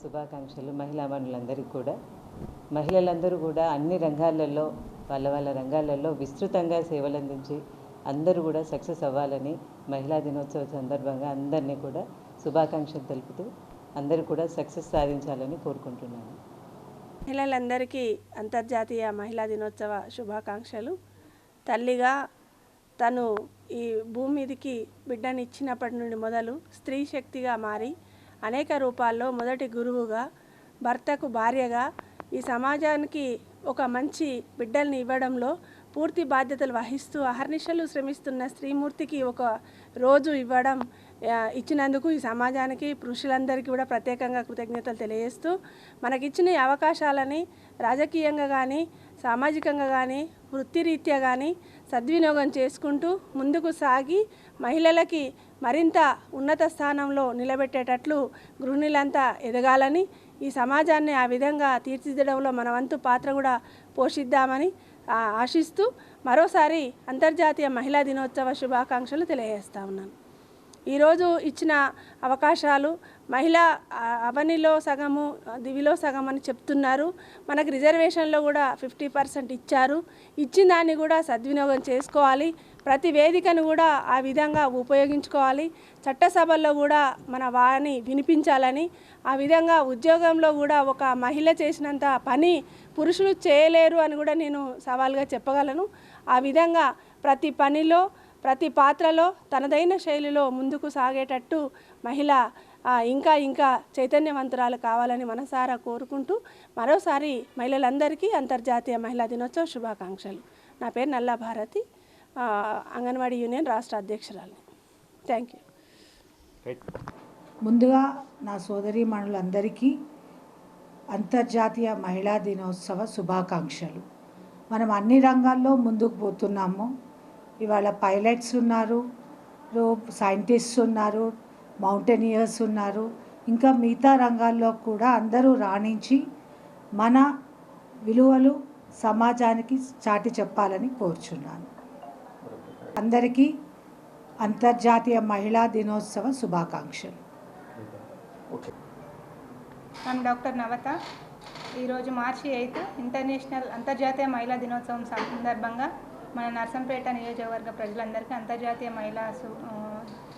శుభాకాంక్షలు మహిళామణులందరికీ కూడా. మహిళలందరూ కూడా అన్ని రంగాలలో వాళ్ళ రంగాలలో విస్తృతంగా సేవలందించి అందరూ కూడా సక్సెస్ అవ్వాలని మహిళా దినోత్సవ సందర్భంగా అందరినీ కూడా శుభాకాంక్షలు తెలుపుతూ అందరూ కూడా సక్సెస్ సాధించాలని కోరుకుంటున్నాను. మహిళలందరికీ అంతర్జాతీయ మహిళా దినోత్సవ శుభాకాంక్షలు. తల్లిగా తను ఈ భూమి మీదకి బిడ్డనిచ్చినప్పటి నుండి మొదలు స్త్రీ శక్తిగా మారి అనేక రూపాల్లో మొదటి గురువుగా, భర్తకు భార్యగా, ఈ సమాజానికి ఒక మంచి బిడ్డల్ని ఇవ్వడంలో పూర్తి బాధ్యతలు వహిస్తూ అహర్నిశలు శ్రమిస్తున్న స్త్రీమూర్తికి ఒక రోజు ఇచ్చినందుకు ఈ సమాజానికి పురుషులందరికీ కూడా ప్రత్యేకంగా కృతజ్ఞతలు తెలియజేస్తూ మనకిచ్చిన ఈ అవకాశాలని రాజకీయంగా కానీ సామాజికంగా కానీ వృత్తిరీత్యా కానీ సద్వినియోగం చేసుకుంటూ ముందుకు సాగి మహిళలకి మరింత ఉన్నత స్థానంలో నిలబెట్టేటట్లు గృహిణులంతా ఎదగాలని, ఈ సమాజాన్ని ఆ విధంగా తీర్చిదిద్దడంలో మన వంతు పాత్ర కూడా పోషిద్దామని ఆశిస్తూ మరోసారి అంతర్జాతీయ మహిళా దినోత్సవ శుభాకాంక్షలు తెలియజేస్తా ఉన్నాను. ఈరోజు ఇచ్చిన అవకాశాలు మహిళా అవనిలో సగము దివిలో సగం అని చెప్తున్నారు. మనకు రిజర్వేషన్లో కూడా 50% ఇచ్చారు. ఇచ్చిన దాన్ని కూడా సద్వినియోగం చేసుకోవాలి. ప్రతి వేదికను కూడా ఆ విధంగా ఉపయోగించుకోవాలి. చట్టసభల్లో కూడా మన వాణి వినిపించాలని, ఆ విధంగా ఉద్యోగంలో కూడా ఒక మహిళ చేసినంత పని పురుషులు చేయలేరు అని కూడా నేను సవాల్గా చెప్పగలను. ఆ విధంగా ప్రతి పనిలో ప్రతి పాత్రలో తనదైన శైలిలో ముందుకు సాగేటట్టు మహిళ ఇంకా చైతన్యవంతురాలు కావాలని మనసారా కోరుకుంటూ మరోసారి మహిళలందరికీ అంతర్జాతీయ మహిళా దినోత్సవ శుభాకాంక్షలు. నా పేరు నల్లా భారతి, అంగన్వాడీ యూనియన్ రాష్ట్ర అధ్యక్షురాలు. Thank you. ముందుగా నా సోదరీమణులందరికీ అంతర్జాతీయ మహిళా దినోత్సవ శుభాకాంక్షలు. మనం అన్ని రంగాల్లో ముందుకు పోతున్నాము. ఇవాళ పైలట్స్ ఉన్నారు, సైంటిస్ట్స్ ఉన్నారు, మౌంటైనియర్స్ ఉన్నారు, ఇంకా మిగతా రంగాల్లో కూడా అందరూ రాణించి మన విలువలు సమాజానికి చాటి చెప్పాలని కోరుచున్నాను. అందరికీ అంతర్జాతీయ మహిళా దినోత్సవ శుభాకాంక్షలు. నేను డాక్టర్ నవత. ఈరోజు మార్చి 8 ఇంటర్నేషనల్ అంతర్జాతీయ మహిళా దినోత్సవం సందర్భంగా మన నర్సంపేట నియోజకవర్గ ప్రజలందరికీ అంతర్జాతీయ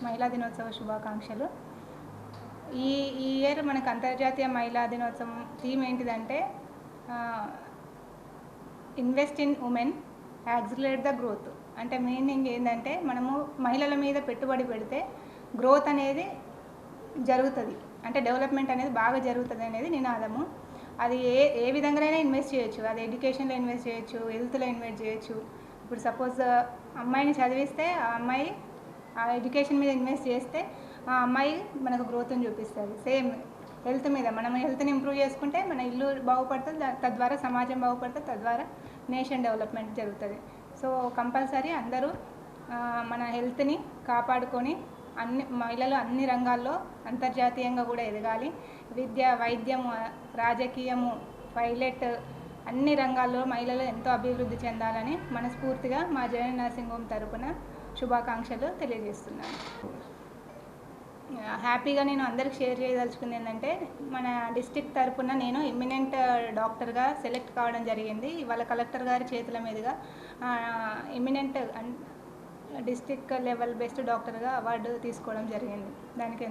మహిళా దినోత్సవ శుభాకాంక్షలు. ఈ ఇయర్ మనకు అంతర్జాతీయ మహిళా దినోత్సవం థీమ్ ఏంటిదంటే invest in women, accelerate the growth. అంటే మీనింగ్ ఏంటంటే మనము మహిళల మీద పెట్టుబడి పెడితే గ్రోత్ అనేది జరుగుతుంది, అంటే డెవలప్మెంట్ అనేది బాగా జరుగుతుంది అనేది నినాదము. అది ఏ విధంగానైనా ఇన్వెస్ట్ చేయొచ్చు. అది ఎడ్యుకేషన్లో ఇన్వెస్ట్ చేయొచ్చు, హెల్త్లో ఇన్వెస్ట్ చేయొచ్చు. ఇప్పుడు సపోజ్ అమ్మాయిని చదివిస్తే ఆ అమ్మాయి ఆ ఎడ్యుకేషన్ మీద ఇన్వెస్ట్ చేస్తే ఆ అమ్మాయి మనకు గ్రోత్ని చూపిస్తుంది. సేమ్ హెల్త్ మీద మనం హెల్త్ని ఇంప్రూవ్ చేసుకుంటే మన ఇల్లు బాగుపడుతుంది, తద్వారా సమాజం బాగుపడుతుంది, తద్వారా నేషన్ డెవలప్మెంట్ జరుగుతుంది. సో కంపల్సరీ అందరూ మన హెల్త్ని కాపాడుకొని మహిళలు అన్ని రంగాల్లో అంతర్జాతీయంగా కూడా ఎదగాలి. విద్య, వైద్యము, రాజకీయము, పైలట్ అన్ని రంగాల్లో మహిళలు ఎంతో అభివృద్ధి చెందాలని మనస్ఫూర్తిగా మా జయన్ నర్సింగ్ హోమ్ తరపున శుభాకాంక్షలు తెలియజేస్తున్నాను. హ్యాపీగా నేను అందరికి షేర్ చేయదలుచుకుంది ఏంటంటే మన డిస్ట్రిక్ట్ తరపున నేను ఎమినెంట్ డాక్టర్గా సెలెక్ట్ కావడం జరిగింది. ఇవాళ కలెక్టర్ గారి చేతుల మీదుగా ఎమినెంట్ డిస్ట్రిక్ట్ లెవెల్ బెస్ట్ డాక్టర్గా అవార్డు తీసుకోవడం జరిగింది. దానికి